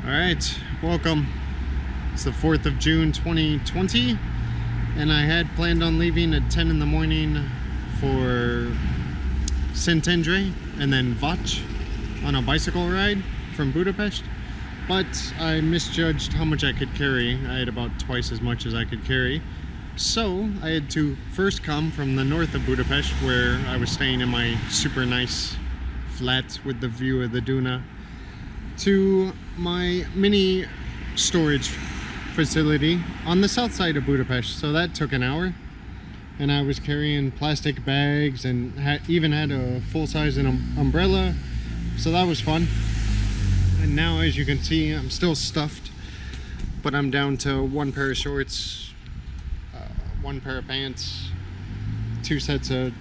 Alright, welcome. It's the 4th of June 2020, and I had planned on leaving at 10 in the morning for Szentendre and then Vac on a bicycle ride from Budapest, but I misjudged how much I could carry. I had about twice as much as I could carry, so I had to first come from the north of Budapest, where I was staying in my super nice flat with the view of the Duna, to my mini storage facility on the south side of Budapest. So that took an hour, and I was carrying plastic bags and even had a full-size umbrella, so that was fun. And now, as you can see, I'm still stuffed, but I'm down to one pair of shorts, one pair of pants, 2 sets of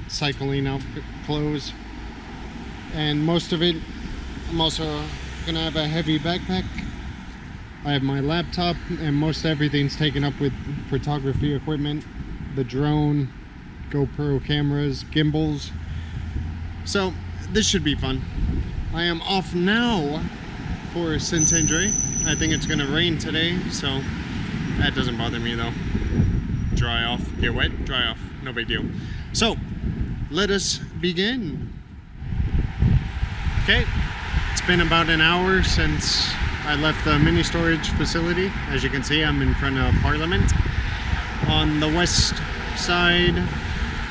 cycling outfit clothes, and most of it. I'm also gonna have a heavy backpack. I have my laptop, and most everything's taken up with photography equipment, the drone, GoPro cameras, gimbals. So this should be fun. I am off now for Szentendre. I think it's gonna rain today, so that doesn't bother me though. Dry off, get wet, dry off, no big deal. So let us begin. Okay. It's been about an hour since I left the mini storage facility. As you can see, I'm in front of Parliament on the west side,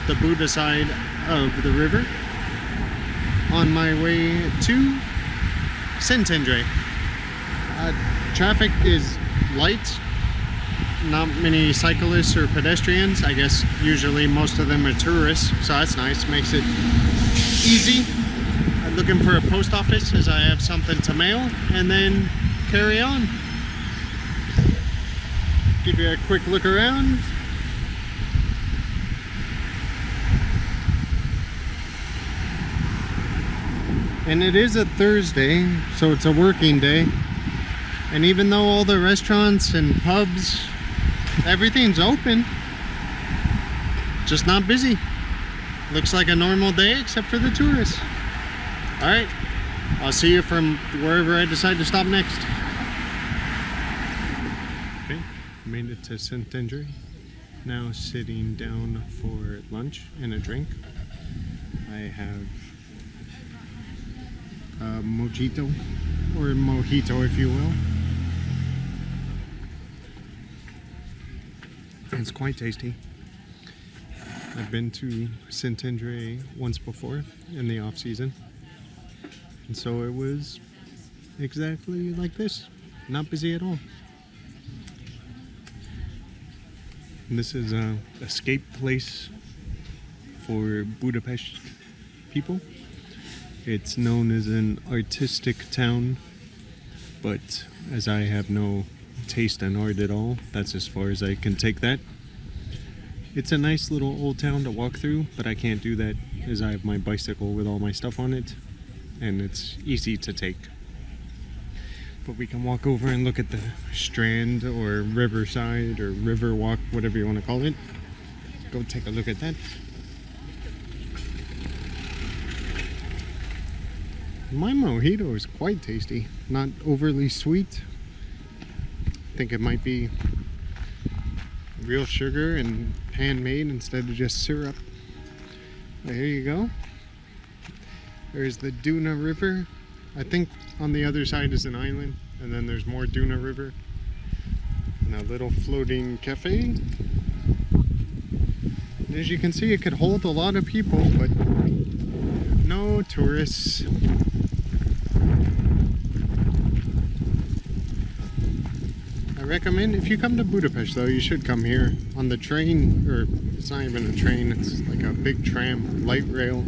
the Buda side of the river, on my way to Szentendre. Traffic is light, not many cyclists or pedestrians. I guess usually most of them are tourists, so that's nice, makes it easy. Looking for a post office as I have something to mail, and then carry on. Give you a quick look around. And it is a Thursday, so it's a working day. And even though all the restaurants and pubs, everything's open, just not busy. Looks like a normal day except for the tourists. Alright, I'll see you from wherever I decide to stop next. Okay, made it to Szentendre. Now sitting down for lunch and a drink. I have a mojito, or mojito if you will. It's quite tasty. I've been to Szentendre once before in the off season. And so it was exactly like this, not busy at all. And this is a escape place for Budapest people. It's known as an artistic town, but as I have no taste in art at all, that's as far as I can take that. It's a nice little old town to walk through, but I can't do that as I have my bicycle with all my stuff on it, and it's easy to take. But we can walk over and look at the strand or riverside or river walk, whatever you want to call it. Go take a look at that. My mojito is quite tasty, not overly sweet. I think it might be real sugar and handmade instead of just syrup. But here you go. There's the Duna River. I think on the other side is an island, and then there's more Duna River. And a little floating cafe. And as you can see, it could hold a lot of people, but no tourists. I recommend, if you come to Budapest though, you should come here on the train, or it's not even a train, it's like a big tram, light rail.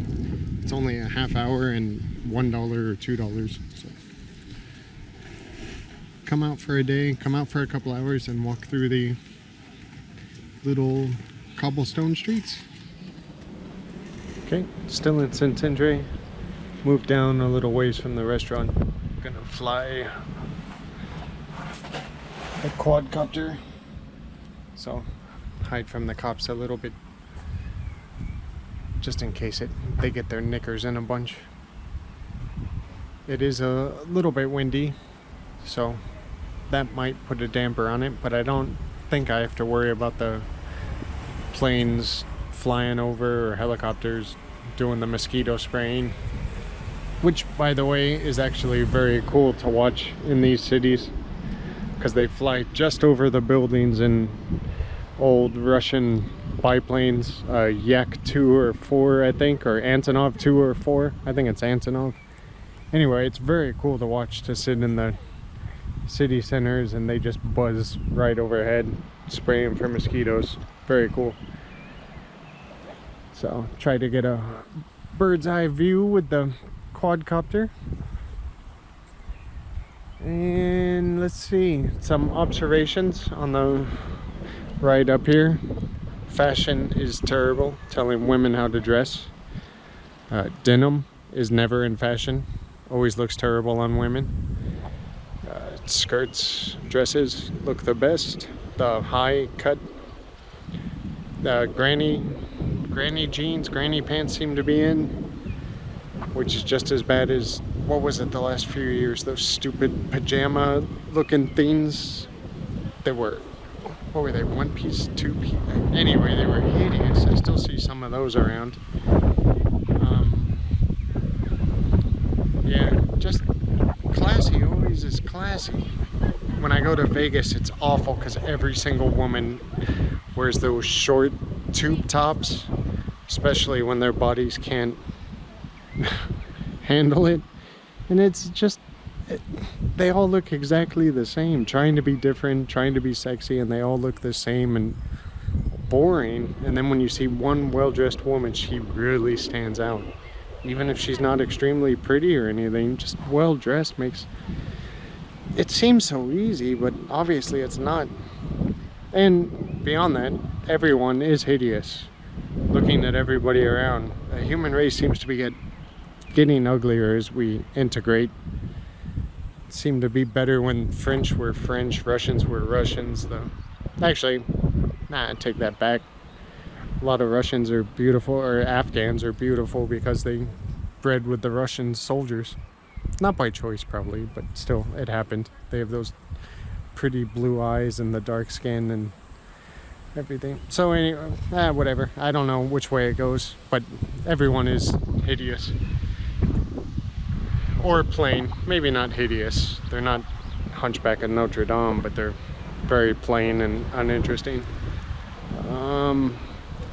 It's only a half hour and $1 or $2. So come out for a day, come out for a couple hours and walk through the little cobblestone streets. Okay, still in Szentendre. Moved down a little ways from the restaurant. Gonna fly a quadcopter, so hide from the cops a little bit, just in case they get their knickers in a bunch. It is a little bit windy, so that might put a damper on it, but I don't think I have to worry about the planes flying over or helicopters doing the mosquito spraying, which, by the way, is actually very cool to watch in these cities, because they fly just over the buildings in old Russian biplanes, Yak 2 or 4, I think, or Antonov 2 or 4. I think it's Antonov. Anyway, it's very cool to watch, to sit in the city centers and they just buzz right overhead, spraying for mosquitoes. Very cool. So try to get a bird's eye view with the quadcopter. And let's see, some observations on the ride up here. Fashion is terrible, telling women how to dress. Denim is never in fashion, always looks terrible on women. Skirts, dresses look the best. The high cut granny jeans, granny pants seem to be in, which is just as bad as, what was it, the last few years, those stupid pajama looking things that were, what were they, one piece, two piece, anyway, they were hideous. I still see some of those around. Yeah, just classy, always is classy. When I go to Vegas, it's awful because every single woman wears those short tube tops, especially when their bodies can't handle it. And it's just, they all look exactly the same, trying to be different, trying to be sexy, and they all look the same and boring. And then when you see one well-dressed woman, she really stands out. Even if she's not extremely pretty or anything, just well-dressed makes it seem so easy, but obviously it's not. And beyond that, everyone is hideous. Looking at everybody around, the human race seems to be getting uglier as we integrate. It seemed to be better when French were French, Russians were Russians, though. Actually, nah, I take that back. A lot of Russians are beautiful, or Afghans are beautiful because they bred with the Russian soldiers. Not by choice, probably, but still, it happened. They have those pretty blue eyes and the dark skin and everything. So anyway, whatever. I don't know which way it goes, but everyone is hideous. Or plain. Maybe not hideous. They're not Hunchback of Notre Dame, but they're very plain and uninteresting.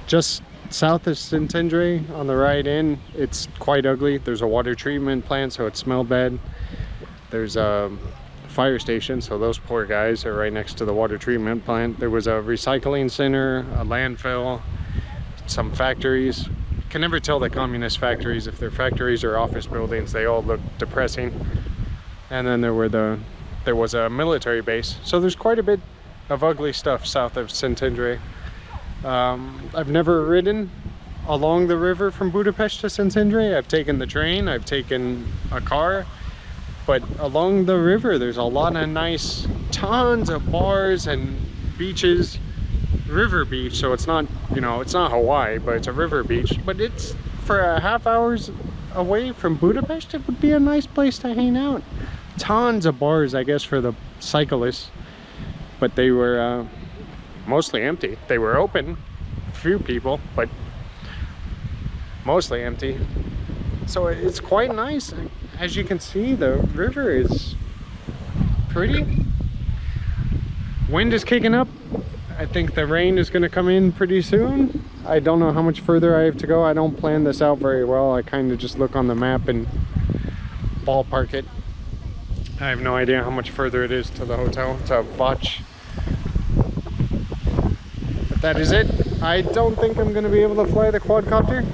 Just south of Szentendre on the ride in, it's quite ugly. There's a water treatment plant, so it smelled bad. There's a fire station, so those poor guys are right next to the water treatment plant. There was a recycling center, a landfill, some factories. Can never tell the communist factories if they're factories or office buildings. They all look depressing. And then there was a military base. So there's quite a bit of ugly stuff south of Szentendre. I've never ridden along the river from Budapest to Szentendre. I've taken the train, I've taken a car, but along the river there's a lot of nice, tons of bars and beaches. River beach, so it's not, you know, it's not Hawaii, but it's a river beach. But it's, for a half hours away from Budapest, it would be a nice place to hang out. Tons of bars, I guess, for the cyclists, but they were mostly empty. They were open, few people, but mostly empty. So it's quite nice. As you can see, the river is pretty. Wind is kicking up. I think the rain is going to come in pretty soon. I don't know how much further I have to go. I don't plan this out very well. I kind of just look on the map and ballpark it. I have no idea how much further it is to the hotel, to Vach. But that is it. I don't think I'm going to be able to fly the quadcopter.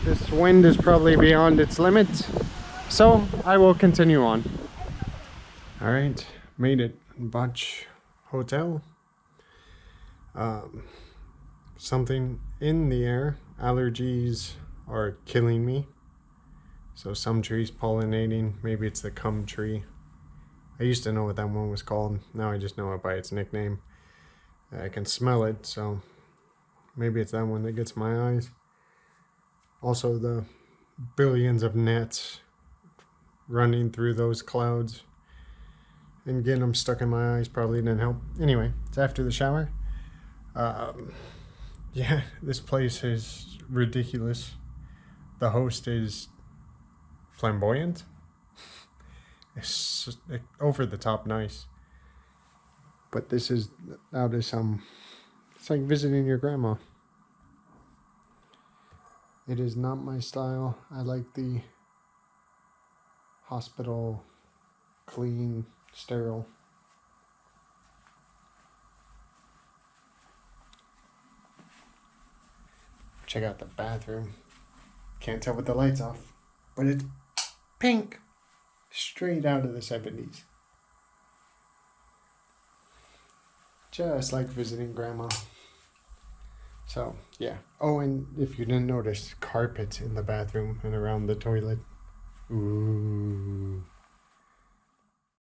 This wind is probably beyond its limits. So I will continue on. All right, made it. Vach Hotel. Something in the air. Allergies are killing me. So some trees pollinating. Maybe it's the cum tree. I used to know what that one was called. Now I just know it by its nickname. I can smell it, so maybe it's that one that gets my eyes. Also the billions of gnats running through those clouds. And getting them stuck in my eyes probably didn't help. Anyway, it's after the shower. Yeah, this place is ridiculous. The host is flamboyant. It's just, over the top nice. But this is out of some... It's like visiting your grandma. It is not my style. I like the hospital, clean, sterile. Check out the bathroom. Can't tell with the lights off, but it's pink. Straight out of the 70s. Just like visiting grandma. So, yeah. Oh, and if you didn't notice, carpets in the bathroom and around the toilet. Ooh.